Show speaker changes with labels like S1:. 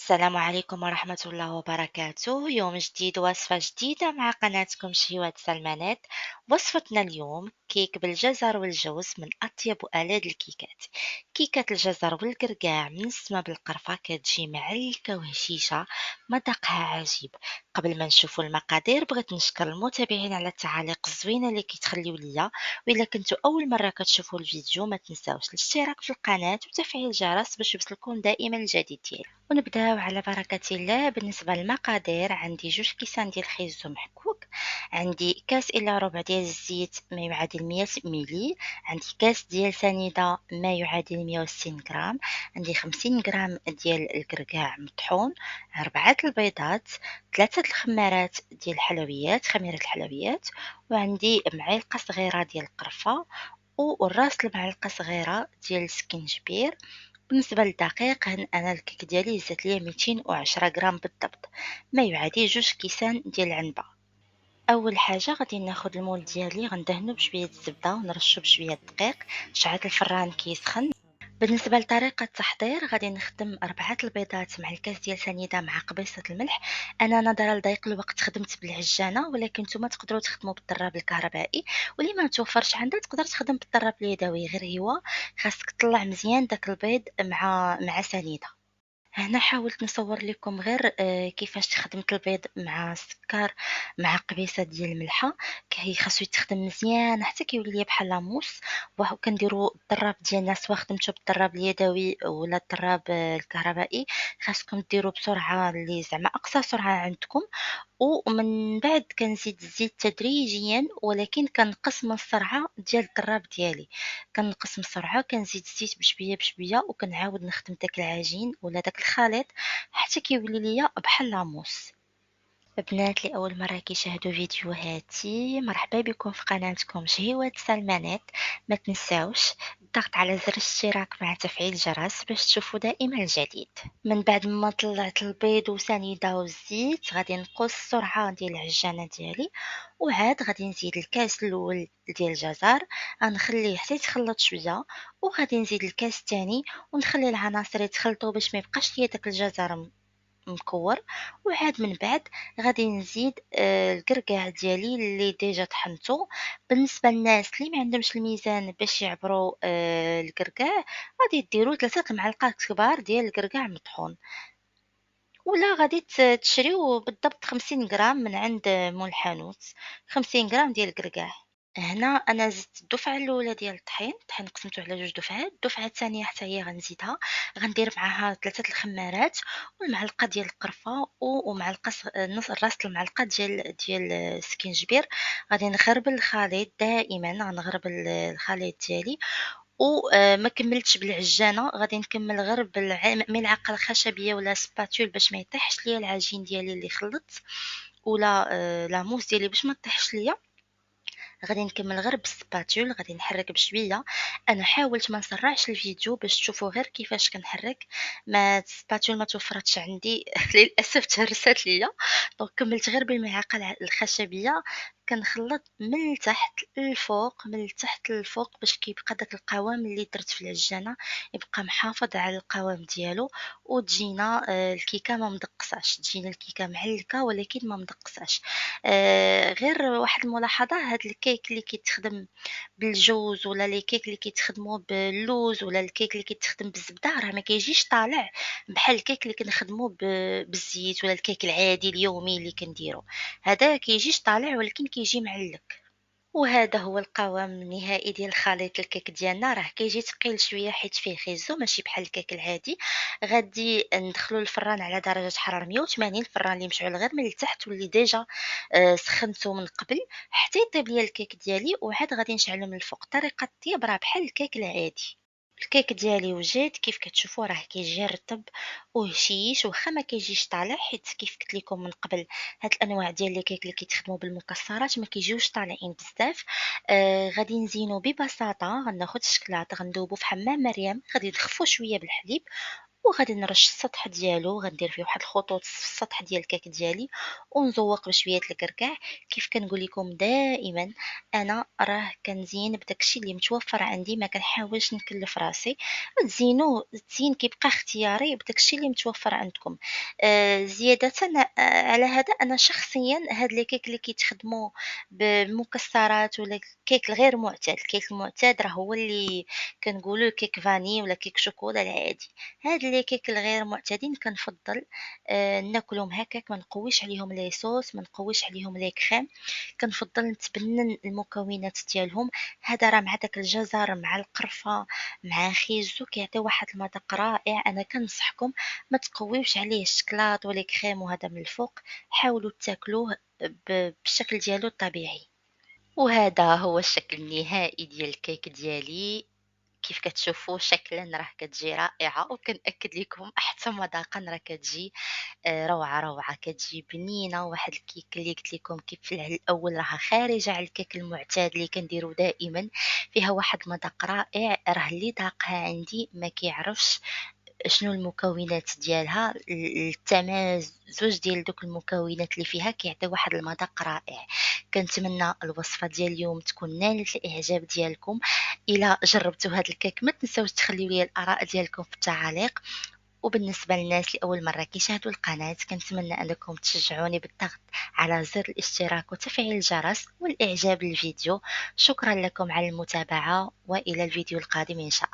S1: السلام عليكم ورحمة الله وبركاته. يوم جديد ووصفة جديدة مع قناتكم شهيوات سلمانات. وصفتنا اليوم كيك بالجزر والجوز من أطيب وألذ الكيكات. كيكة الجزر والقرقاع من السما بالقرفة كتجي معلكة وهشيشة، مذاقها عجيب. قبل ما نشوفوا المقادير بغيت نشكر المتابعين على التعاليق الزوينة اللي كيتخليو ليا. وإلا كنتو أول مرة كتشوفوا الفيديو ما تنساوش الاشتراك في القناة وتفعيل الجرس باش يوصلكم دائما الجديد ديالي. ونبداو على بركة الله. بالنسبة للمقادير عندي 2 كيسان ديال الخيزو محكوك، عندي كاس إلا ربع ديال الزيت ما يعادل 100 ملي، عندي كاس ديال سنيدة ما يعادل 160 غرام، عندي 50 غرام ديال الكركاع مطحون، 4 البيضات، 3 الخمارات ديال الحلويات خميرة الحلويات، وعندي معلقة صغيرة ديال القرفة والراس المعلقة صغيرة ديال السكينجبير. بالنسبة للدقيق أنا الكيك ديالي هزات ليا 210 غرام بالضبط، ما يعادل 2 كيسان ديال العنبة. أول حاجة غادي ناخد المول ديالي غندهنو بشوية الزبدة ونرشو بشوية الدقيق. شعلت الفران كيسخن. بالنسبة لطريقة التحضير غادي نخدم 4 البيضات مع الكاس ديال سنيدة مع قبيصة الملح. أنا نظرا لضيق الوقت خدمت بالعجانة، ولكن نتوما تقدروا تخدموا بالضراب الكهربائي، واللي ما توفرش عندها تقدر تخدم بالضراب اليدوي. غير هو خاصك تطلع مزيان داك البيض مع سنيدة. هنا حاولت نصور لكم غير كيفاش خدمت البيض مع السكر مع قبيصة ديال الملحة. خاصو يتخدم مزيان حتى كيولي ليا بحال لاموس. وكنديرو الضراب ديالنا سواء خدمتو بالضراب اليدوي ولا الضراب الكهربائي. خاصكم ديرو بسرعة اللي زعما أقصى سرعة عندكم. ومن بعد كنزيد الزيت تدريجيا، ولكن كنقص من السرعة ديال الضراب ديالي. كنقص من السرعة كنزيد الزيت بشوية بشوية وكنعاود نخدم داك العجين ولا داك الخليط حتى كيولي ليا بحال لاموس. البنات اللي أول مرة كيشاهدوا فيديوهاتي مرحبا بكم في قناتكم شهيوات سلمانات. ما تنساوش الضغط على زر الاشتراك مع تفعيل الجرس باش تشوفوا دائما الجديد. من بعد ما طلعت البيض وسنيدة والزيت غادي نقص السرعة ديال العجانة ديالي، وعاد غادي نزيد الكاس الاول ديال الجزر، غنخليه حتى يتخلط شويه، وغادي نزيد الكاس الثاني ونخلي العناصر يتخلطوا باش ما يبقاش ليا داك الجزر مكور. وعاد من بعد غادي نزيد الكركاع ديالي اللي ديجا طحنته. بالنسبة للناس اللي ما عندهمش الميزان باش يعبروا الكركاع غادي ديروا 3 المعالق كبار ديال الكركاع مطحون، ولا غادي تشريو بالضبط 50 غرام من عند مول الحانوت، 50 غرام ديال الكركاع. هنا أنا زدت الدفعة الأولى ديال الطحين قسمته على 2 دفعات. الدفعة الثانية حتى هي غنزيدها، غندير معاها 3 الخمارات والمعلقة ديال القرفة ومعلقة نص راس المعلقة ديال السكينجبير. غادي نغربل الخليط دائما، غنغربل الخليط ديالي. وما كملتش بالعجانة، غادي نكمل غير ملعقة الخشبية ولا سباتول باش ما يطيحش ليا العجين ديالي اللي خلطت، ولا لاموس ديالي باش ما طيحش ليا. غادي نكمل غير بالسباتول، غادي نحرك بشويه. انا حاولت ما نسرعش الفيديو باش تشوفوا غير كيفاش كنحرك. ما السباتول ما توفرتش عندي للاسف تهرست ليا. دونك كملت غير بالملعقه الخشبيه. كنخلط من التحت للفوق من التحت للفوق باش كيبقى داك القوام اللي درت في العجانه يبقى محافظ على القوام ديالو. وتجينا الكيكه ما مدقصاش، تجينا الكيكه معلكه ولكن ما مدقصاش. غير واحد الملاحظة، هاد الكيك اللي كيتخدم بالجوز ولا لي كيك اللي كيتخدموا باللوز ولا الكيك اللي كيتخدم بالزبدة راه ما كيجيش طالع بحال الكيك اللي كنخدموا بالزيت ولا الكيك العادي اليومي اللي كنديرو. هذا كيجيش طالع ولكن كيجي معلك. وهذا هو القوام النهائي ديال خليط الكيك ديالنا. راه كيجي ثقيل شويه حيت فيه خيزو ماشي بحال الكيك العادي. غادي ندخلو الفران على درجه حراره 180، الفران اللي مشعول غير من التحت واللي ديجا سخنته من قبل حتى يطيب ليا الكيك ديالي. وعاد غادي نشعلو من الفوق. طريقه الطياب راه بحال الكيك العادي. الكيك ديالي وجد كيف كتشوفوا راه كيجي رطب وهشيش، واخا ما كيجيش طالع حيت كيف قلت لكم من قبل هاد الانواع ديال الكيك اللي كيتخدموا بالمكسرات ما كيجيوش طالعين بزاف. غادي نزينو ببساطه. غناخد الشكلاط غندوبو في حمام مريم، غادي نخفو شويه بالحليب وغادي نرش السطح ديالو، غندير فيه واحد الخطوط في السطح ديال الكيك ديالي، ونزوّق بشوية الكركاع. كيف كنقول لكم دائمًا، أنا راه كنزين بداك الشي اللي متوفر عندي، ما كنحاولش نكلّف راسي. التزيين كيبقى اختياري بداك الشي اللي متوفر عندكم. زيادةً على هذا، أنا شخصيًا هاد لي كيك اللي كيتخدموا بالمكسرات ولا الكيك الغير معتاد، الكيك المعتاد راه هو اللي كنقولوا كيك فاني ولا كيك شوكولا العادي. هاد لي كيك الغير معتادين كنفضّل ناكلهم هكاك، ما نقويش عليهم لي صوص، ما نقويش عليهم لي كريم. كنفضّل نتبنّن المكونات ديالهم. هذا راه مع داك الجزر مع القرفة مع خيزو كيعطيو واحد المذاق رائع. أنا كنصحكم ما تقويوش عليه الشكلاط ولا كريم وهذا من الفوق، حاولوا تاكلوه بالشكل ديالو الطبيعي. وهذا هو الشكل النهائي ديال الكيك ديالي. كيف كتشوفوا شكلًا راه كتجي رائعة، وكنأكد لكم حتى مذاقًا راه كتجي روعة، روعة، كتجي بنينة. واحد الكيك اللي قلت لكم كيف في الأول راها خارجة على الكيك المعتاد اللي كنديرو دائمًا، فيها واحد المذاق رائع. راه اللي ذاقها عندي ما كيعرفش شنو المكونات ديالها. التمازج ديال دوك المكونات اللي فيها كيعطي واحد المذاق رائع. كنتمنى الوصفة ديال اليوم تكون نالت الإعجاب ديالكم. إلا جربتوا هاد الكيك ما تنساوش تخليو لي الآراء ديالكم في التعاليق. وبالنسبة للناس اللي أول مرة كيشاهدوا القناة، كنتمنى أنكم تشجعوني بالضغط على زر الاشتراك وتفعيل الجرس والإعجاب للفيديو. شكرا لكم على المتابعة، وإلى الفيديو القادم إن شاء الله.